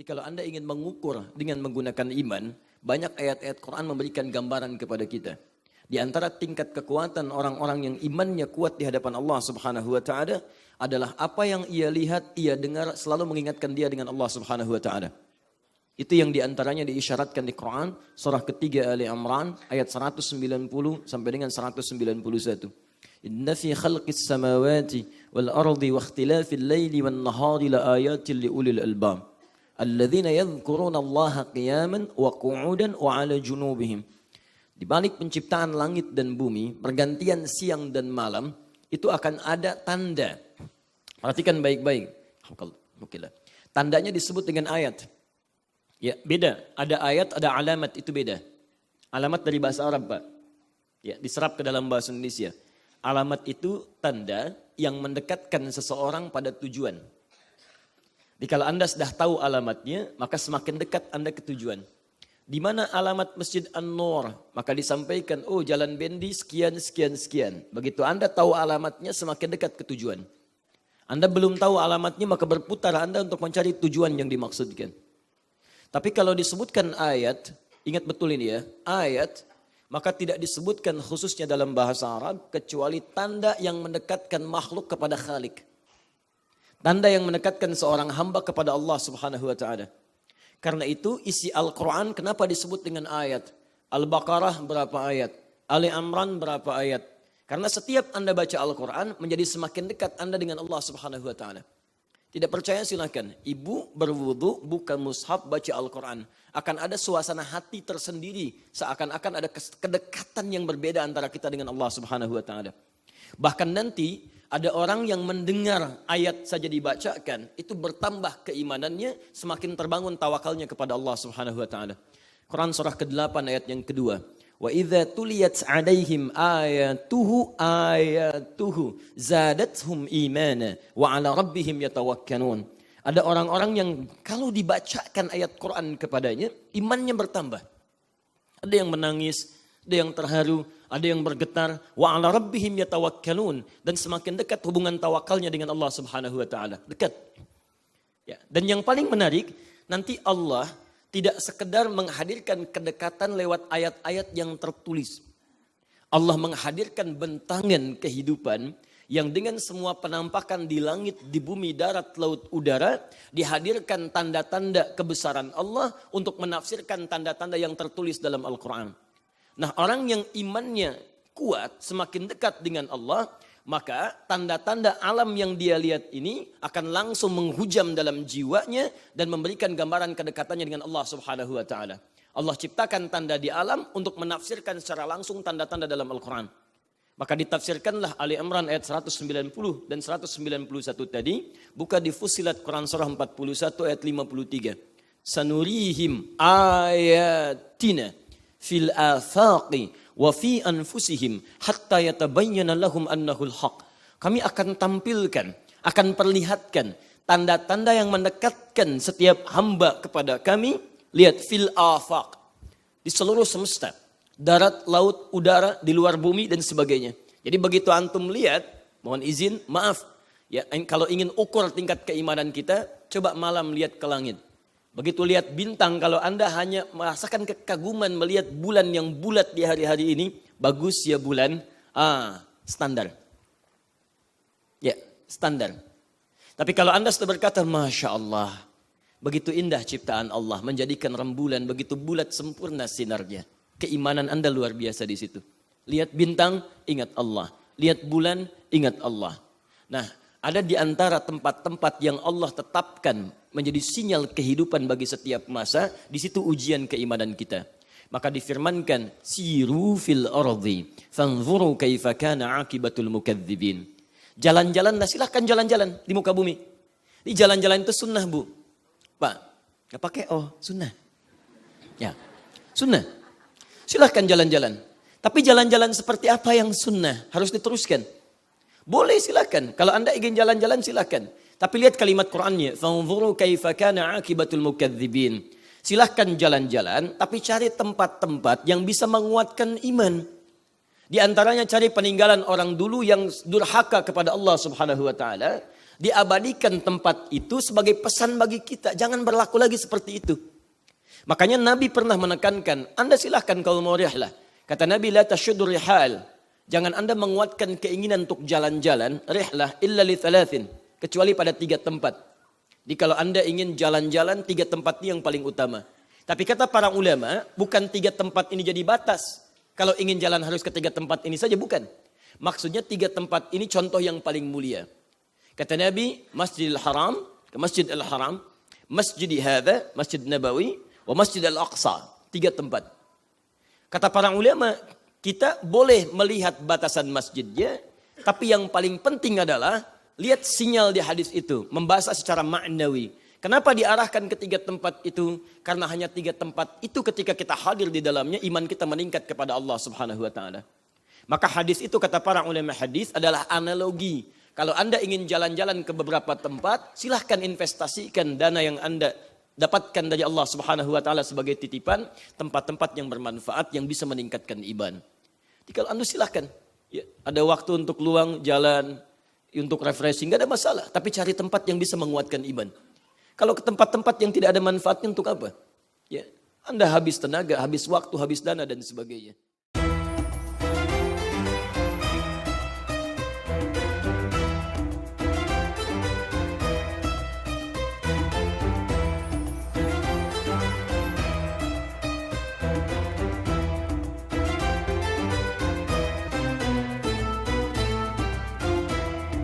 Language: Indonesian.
Jadi kalau Anda ingin mengukur dengan menggunakan iman, banyak ayat-ayat Quran memberikan gambaran kepada kita. Di antara tingkat kekuatan orang-orang yang imannya kuat di hadapan Allah Subhanahu wa taala adalah apa yang ia lihat, ia dengar selalu mengingatkan dia dengan Allah Subhanahu wa taala. Itu yang diantaranya diisyaratkan di Quran surah ketiga Ali Imran ayat 190 sampai dengan 191. Inna fi khalqis samawati wal ardi wa ikhtilafil laili wan nahari la ayatin li ulil albab. Alladzina yadhkuruna Allaha qiyaman wa qu'udan wa 'ala junubihim. Di balik penciptaan langit dan bumi, pergantian siang dan malam, itu akan ada tanda. Perhatikan baik-baik. Tandanya disebut dengan ayat. Ya, beda. Ada ayat, ada alamat, itu beda. Alamat dari bahasa Arab, Pak. Ya, diserap ke dalam bahasa Indonesia. Alamat itu tanda yang mendekatkan seseorang pada tujuan. Jadi kalau Anda sudah tahu alamatnya, maka semakin dekat Anda ke tujuan. Di mana alamat Masjid An-Nur, maka disampaikan, oh jalan Bendi sekian, sekian, sekian. Begitu Anda tahu alamatnya, semakin dekat ke tujuan. Anda belum tahu alamatnya, maka berputar Anda untuk mencari tujuan yang dimaksudkan. Tapi kalau disebutkan ayat, ingat betul ini ya, ayat, maka tidak disebutkan khususnya dalam bahasa Arab, kecuali tanda yang mendekatkan makhluk kepada Khalik. Tanda yang mendekatkan seorang hamba kepada Allah Subhanahu wa ta'ala. Karena itu isi Al-Quran kenapa disebut dengan ayat? Al-Baqarah berapa ayat? Ali Imran berapa ayat? Karena setiap Anda baca Al-Quran menjadi semakin dekat Anda dengan Allah Subhanahu wa ta'ala. Tidak percaya silakan. Ibu berwudu buka mushaf baca Al-Quran. Akan ada suasana hati tersendiri. Seakan-akan ada kedekatan yang berbeda antara kita dengan Allah Subhanahu wa ta'ala. Bahkan nanti ada orang yang mendengar ayat saja dibacakan, itu bertambah keimanannya, semakin terbangun tawakalnya kepada Allah Subhanahu wa taala. Quran surah ke-8 ayat yang kedua. Wa idza tuliyat 'alaihim ayatuhu zadatuhum imana wa 'ala rabbihim yatawakkalun. Ada orang-orang yang kalau dibacakan ayat Quran kepadanya, imannya bertambah. Ada yang menangis, ada yang terharu, ada yang bergetar, wa 'ala rabbihim yatawakkalun, dan semakin dekat hubungan tawakalnya dengan Allah Subhanahu wa taala. Dekat. Ya, dan yang paling menarik, nanti Allah tidak sekedar menghadirkan kedekatan lewat ayat-ayat yang tertulis. Allah menghadirkan bentangan kehidupan yang dengan semua penampakan di langit, di bumi, darat, laut, udara, dihadirkan tanda-tanda kebesaran Allah untuk menafsirkan tanda-tanda yang tertulis dalam Al-Quran. Nah, orang yang imannya kuat, semakin dekat dengan Allah, maka tanda-tanda alam yang dia lihat ini akan langsung menghujam dalam jiwanya dan memberikan gambaran kedekatannya dengan Allah Subhanahu wa taala. Allah ciptakan tanda di alam untuk menafsirkan secara langsung tanda-tanda dalam Al-Quran. Maka ditafsirkanlah Ali Imran ayat 190 dan 191 tadi, buka di Fussilat Quran surah 41 ayat 53. Sanurihim ayatina fil afaqi wa fi anfusihim hatta yatabayyana lahum annahul haq. Kami akan tampilkan, akan perlihatkan tanda-tanda yang mendekatkan setiap hamba kepada kami. Lihat fil afaq, di seluruh semesta, darat, laut, udara, di luar bumi dan sebagainya. Jadi begitu antum lihat, mohon izin, maaf ya, kalau ingin ukur tingkat keimanan kita, coba malam lihat ke langit. Begitu lihat bintang, kalau Anda hanya merasakan kekaguman melihat bulan yang bulat di hari-hari ini, bagus ya bulan, standar. Ya, standar. Tapi kalau Anda sudah berkata, Masya Allah, begitu indah ciptaan Allah, menjadikan rembulan, begitu bulat sempurna sinarnya. Keimanan Anda luar biasa di situ. Lihat bintang, ingat Allah. Lihat bulan, ingat Allah. Nah, ada di antara tempat-tempat yang Allah tetapkan menjadi sinyal kehidupan bagi setiap masa, di situ ujian keimanan kita. Maka difirmankan, siru fil ardi, fanzuru kaifa kana akibatul mukadzibin. Jalan-jalanlah, silahkan jalan-jalan di muka bumi. Di jalan-jalan itu sunnah, Bu. Pak, gak pakai sunnah. Ya, sunnah. Silahkan jalan-jalan. Tapi jalan-jalan seperti apa yang sunnah? Harus diteruskan. Boleh silahkan. Kalau Anda ingin jalan-jalan silahkan. Tapi lihat kalimat Qur'annya. Fanzuru kaifa kana akibatul mukadzibin. Silahkan jalan-jalan, tapi cari tempat-tempat yang bisa menguatkan iman. Di antaranya cari peninggalan orang dulu yang durhaka kepada Allah Subhanahu wa taala diabadikan tempat itu sebagai pesan bagi kita. Jangan berlaku lagi seperti itu. Makanya Nabi pernah menekankan, Anda silahkan kalau mau rihlah. Kata Nabi, la tasyuddu rihal. Jangan Anda menguatkan keinginan untuk jalan-jalan, rihlah illa li thalathin. Kecuali pada 3 tempat. Jadi kalau Anda ingin jalan-jalan, 3 tempat ini yang paling utama. Tapi kata para ulama, bukan 3 tempat ini jadi batas. Kalau ingin jalan harus ke 3 tempat ini saja, bukan. Maksudnya 3 tempat ini contoh yang paling mulia. Kata Nabi, Masjidil Haram, ke Masjid Al-Haram, Masjid Hadza, Masjid Nabawi, wa Masjid Al-Aqsa. 3 tempat. Kata para ulama, kita boleh melihat batasan masjidnya, tapi yang paling penting adalah lihat sinyal di hadis itu, membahas secara ma'nawi. Kenapa diarahkan ke 3 tempat itu? Karena hanya 3 tempat itu ketika kita hadir di dalamnya, iman kita meningkat kepada Allah Subhanahu wa taala. Maka hadis itu kata para ulama hadis adalah analogi. Kalau Anda ingin jalan-jalan ke beberapa tempat, silahkan investasikan dana yang Anda dapatkan dari Allah Subhanahu wa taala sebagai titipan, tempat-tempat yang bermanfaat yang bisa meningkatkan iman. Jadi kalau Anda silahkan, ya, ada waktu untuk luang jalan, untuk refreshing, gak ada masalah. Tapi cari tempat yang bisa menguatkan iman. Kalau ke tempat-tempat yang tidak ada manfaatnya untuk apa? Ya, Anda habis tenaga, habis waktu, habis dana dan sebagainya.